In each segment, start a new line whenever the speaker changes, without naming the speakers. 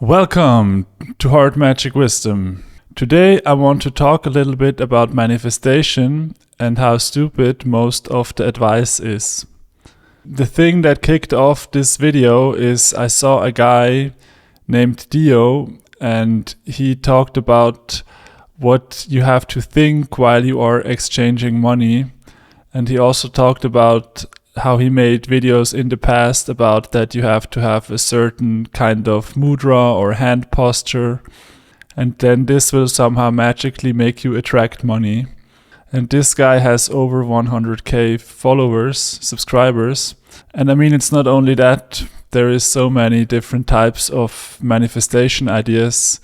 Welcome to Heart Magic Wisdom. Today I want to talk a little bit about manifestation and how stupid most of the advice is. The thing that kicked off this video is I saw a guy named Dio and he talked about what you have to think while you are exchanging money, and he also talked about how he made videos in the past about that you have to have a certain kind of mudra or hand posture, and then this will somehow magically make you attract money. And this guy has over 100k followers, subscribers. And I mean, it's not only that, there is so many different types of manifestation ideas.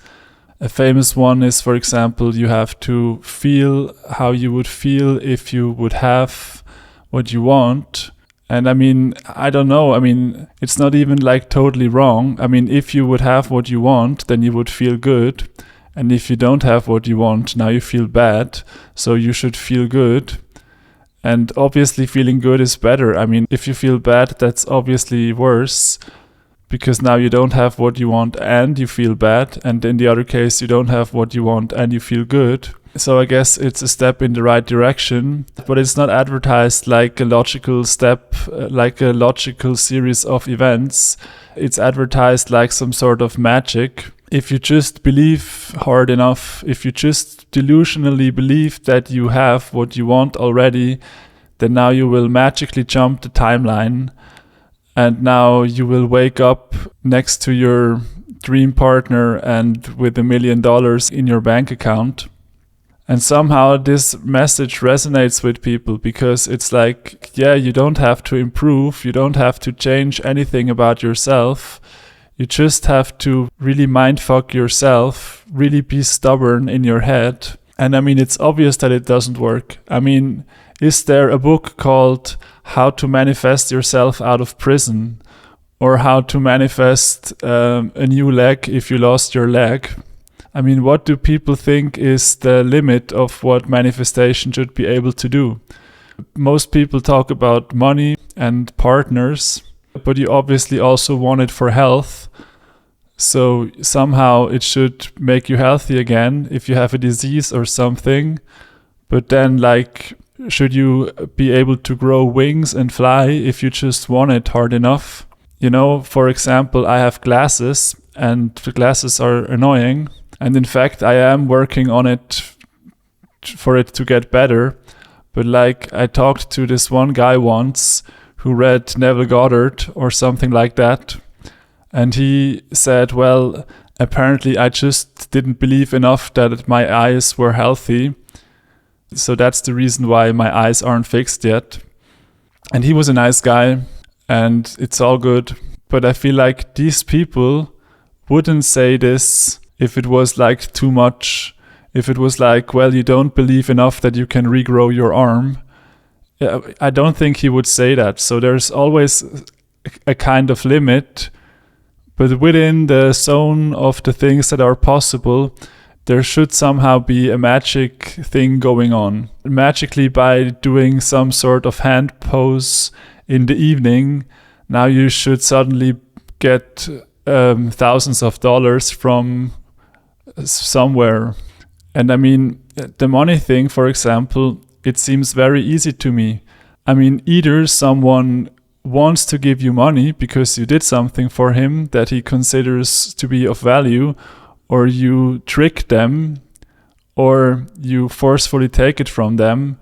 A famous one is, for example, you have to feel how you would feel if you would have what you want. And I mean, I don't know. I mean, it's not even like totally wrong. I mean, if you would have what you want, then you would feel good. And if you don't have what you want, now you feel bad. So you should feel good. And obviously feeling good is better. I mean, if you feel bad, that's obviously worse, because now you don't have what you want and you feel bad. And in the other case, you don't have what you want and you feel good. So I guess it's a step in the right direction, but it's not advertised like a logical step, like a logical series of events. It's advertised like some sort of magic. If you just believe hard enough, if you just delusionally believe that you have what you want already, then now you will magically jump the timeline, and now you will wake up next to your dream partner and with $1 million in your bank account. And somehow this message resonates with people because it's like, yeah, you don't have to improve, you don't have to change anything about yourself. You just have to really mindfuck yourself, really be stubborn in your head. And I mean, it's obvious that it doesn't work. I mean, is there a book called How to Manifest Yourself Out of Prison? Or How to Manifest a New Leg if you lost your leg? I mean, what do people think is the limit of what manifestation should be able to do? Most people talk about money and partners, but you obviously also want it for health. So somehow it should make you healthy again if you have a disease or something. But then, like, should you be able to grow wings and fly if you just want it hard enough? You know, for example, I have glasses and the glasses are annoying. And in fact, I am working on it for it to get better. But like, I talked to this one guy once who read Neville Goddard or something like that. And he said, well, apparently I just didn't believe enough that my eyes were healthy. So that's the reason why my eyes aren't fixed yet. And he was a nice guy and it's all good. But I feel like these people wouldn't say this if it was like too much, if it was like, well, you don't believe enough that you can regrow your arm. I don't think he would say that. So there's always a kind of limit, but within the zone of the things that are possible, there should somehow be a magic thing going on. Magically, by doing some sort of hand pose in the evening, now you should suddenly get thousands of dollars from somewhere. And I mean, the money thing, for example, it seems very easy to me. I mean, either someone wants to give you money because you did something for him that he considers to be of value, or you trick them, or you forcefully take it from them.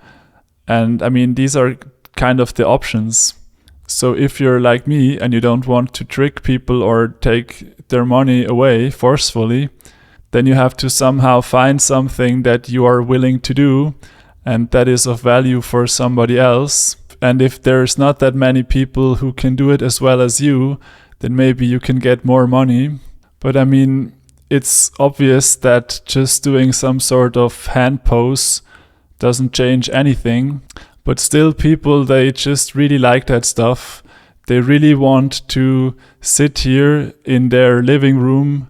And I mean, these are kind of the options. So if you're like me and you don't want to trick people or take their money away forcefully, then you have to somehow find something that you are willing to do and that is of value for somebody else. And if there's not that many people who can do it as well as you, then maybe you can get more money. But I mean, it's obvious that just doing some sort of hand pose doesn't change anything. But still, people, they just really like that stuff. They really want to sit here in their living room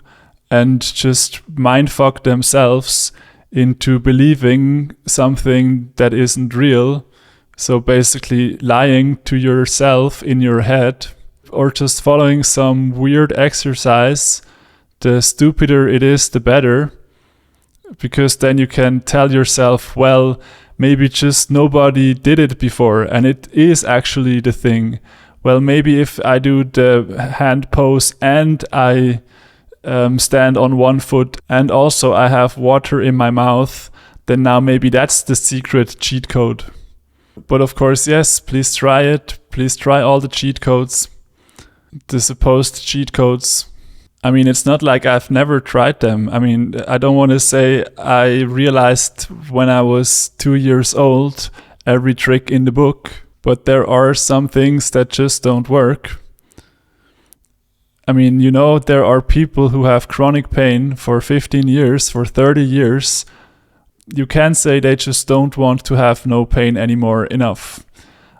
and just mindfuck themselves into believing something that isn't real. So basically lying to yourself in your head, or just following some weird exercise the stupider it is, the better. Because then you can tell yourself, well, maybe just nobody did it before, and it is actually the thing. Well, maybe if I do the hand pose and I stand on one foot and also I have water in my mouth, then now maybe that's the secret cheat code. But of course, yes, please try it. Please try all the cheat codes, the supposed cheat codes. I mean, it's not like I've never tried them. I mean, I don't want to say I realized when I was 2 years old every trick in the book, but there are some things that just don't work. I mean, there are people who have chronic pain for 15 years, for 30 years. You can say they just don't want to have no pain anymore enough.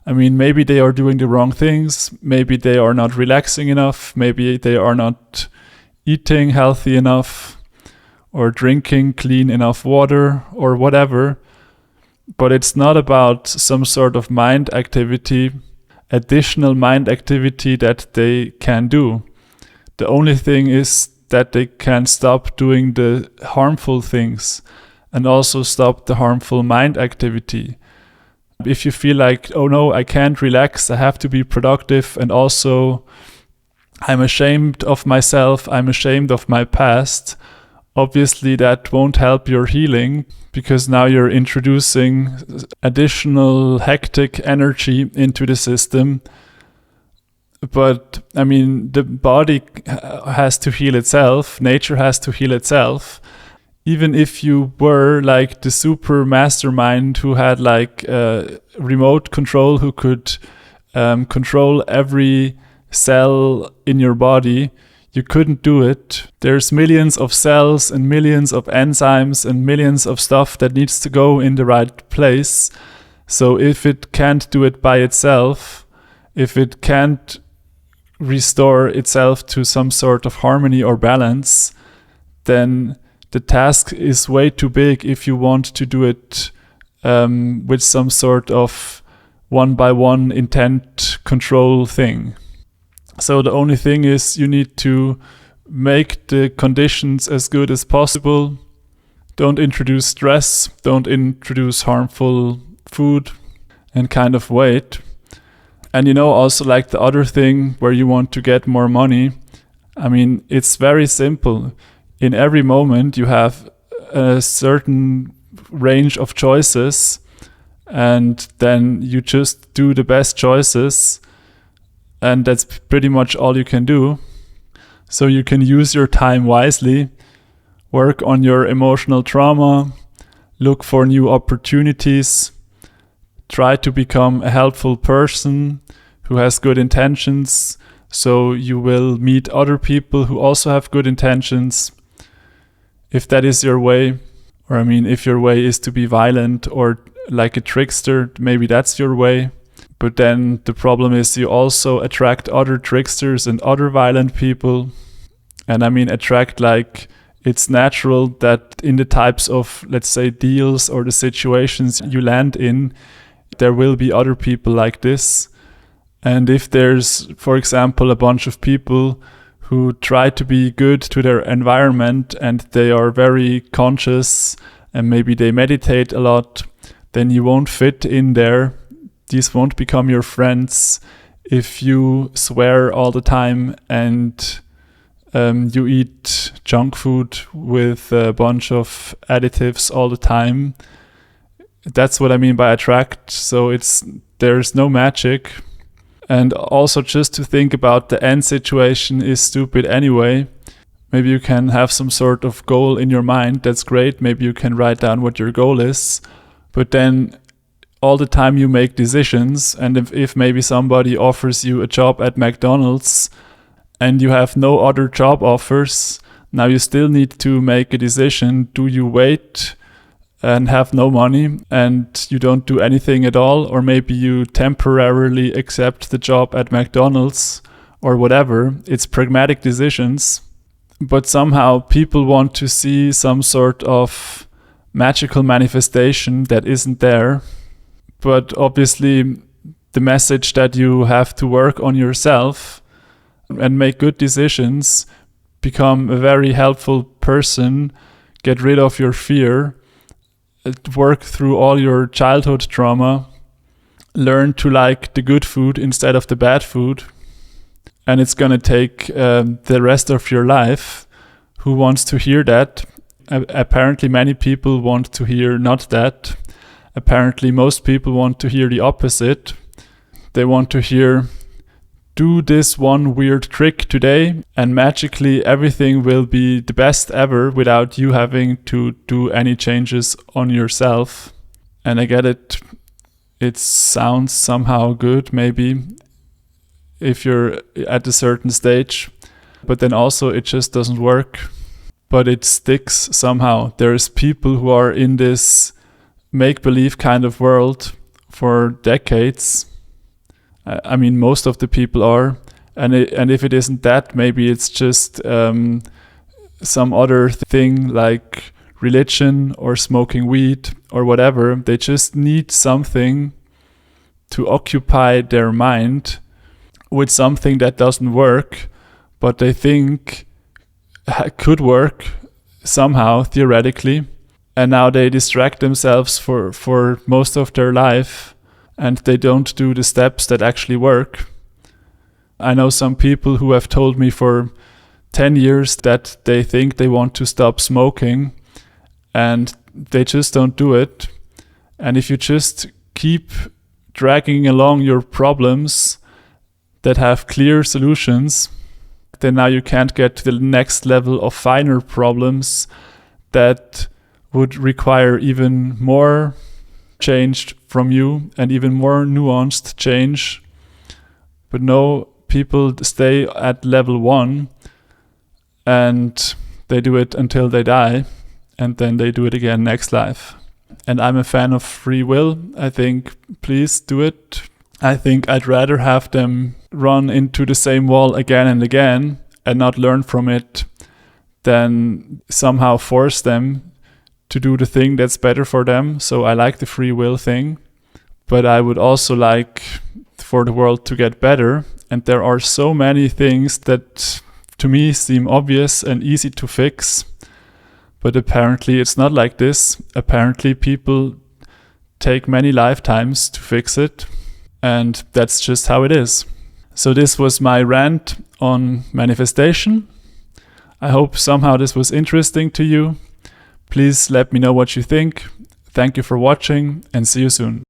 I mean, maybe they are doing the wrong things. Maybe they are not relaxing enough. Maybe they are not eating healthy enough or drinking clean enough water or whatever. But it's not about some sort of mind activity, additional mind activity that they can do. The only thing is that they can stop doing the harmful things and also stop the harmful mind activity. If you feel like, oh no, I can't relax, I have to be productive, and also I'm ashamed of myself, I'm ashamed of my past, obviously that won't help your healing, because now you're introducing additional hectic energy into the system. But I mean, the body has to heal itself, nature has to heal itself. Even if you were like the super mastermind who had like remote control, who could control every cell in your body, you couldn't do it. There's millions of cells and millions of enzymes and millions of stuff that needs to go in the right place. So if it can't do it by itself, if it can't restore itself to some sort of harmony or balance, then the task is way too big if you want to do it with some sort of one-by-one intent control thing. So the only thing is you need to make the conditions as good as possible. Don't introduce stress, don't introduce harmful food, and kind of wait. And also like the other thing where you want to get more money, I mean, it's very simple. In every moment you have a certain range of choices, and then you just do the best choices, and that's pretty much all you can do. So you can use your time wisely, work on your emotional trauma, look for new opportunities, try to become a helpful person who has good intentions, so you will meet other people who also have good intentions. If that is your way, or I mean, if your way is to be violent or like a trickster, maybe that's your way. But then the problem is you also attract other tricksters and other violent people. And I mean, attract like it's natural that in the types of, let's say, deals or the situations you land in, there will be other people like this. And if there's, for example, a bunch of people who try to be good to their environment and they are very conscious and maybe they meditate a lot, then you won't fit in there. These won't become your friends if you swear all the time and you eat junk food with a bunch of additives all the time. That's what I mean by attract. So there's no magic. And also just to think about the end situation is stupid anyway. Maybe you can have some sort of goal in your mind. That's great. Maybe you can write down what your goal is. But then all the time you make decisions, and if maybe somebody offers you a job at McDonald's and you have no other job offers, now you still need to make a decision. Do you wait and have no money and you don't do anything at all, or maybe you temporarily accept the job at McDonald's or whatever? It's pragmatic decisions. But somehow people want to see some sort of magical manifestation that isn't there. But obviously the message that you have to work on yourself and make good decisions become a very helpful person, get rid of your fear, work through all your childhood trauma, learn to like the good food instead of the bad food, and it's gonna take the rest of your life. Who wants to hear that? Apparently many people want to hear not that. Apparently most people want to hear the opposite. They want to hear, do this one weird trick today and magically everything will be the best ever without you having to do any changes on yourself. And I get it. It sounds somehow good, maybe, if you're at a certain stage, but then also it just doesn't work. But it sticks somehow. There's people who are in this make-believe kind of world for decades. I mean, most of the people are. And if it isn't that, maybe it's just some other thing like religion or smoking weed or whatever. They just need something to occupy their mind with something that doesn't work, but they think could work somehow, theoretically. And now they distract themselves for most of their life, and they don't do the steps that actually work. I know some people who have told me for 10 years that they think they want to stop smoking, and they just don't do it. And if you just keep dragging along your problems that have clear solutions, then now you can't get to the next level of finer problems that would require even more change from you and even more nuanced change. But no, people stay at level 1 and they do it until they die, and then they do it again next life. And I'm a fan of free will. I think, please do it. I think I'd rather have them run into the same wall again and again and not learn from it than somehow force them to do the thing that's better for them. So I like the free will thing, but I would also like for the world to get better. And there are so many things that to me seem obvious and easy to fix, but apparently it's not like this. Apparently people take many lifetimes to fix it, and that's just how it is. So this was my rant on manifestation. I hope somehow this was interesting to you. Please let me know what you think. Thank you for watching and see you soon.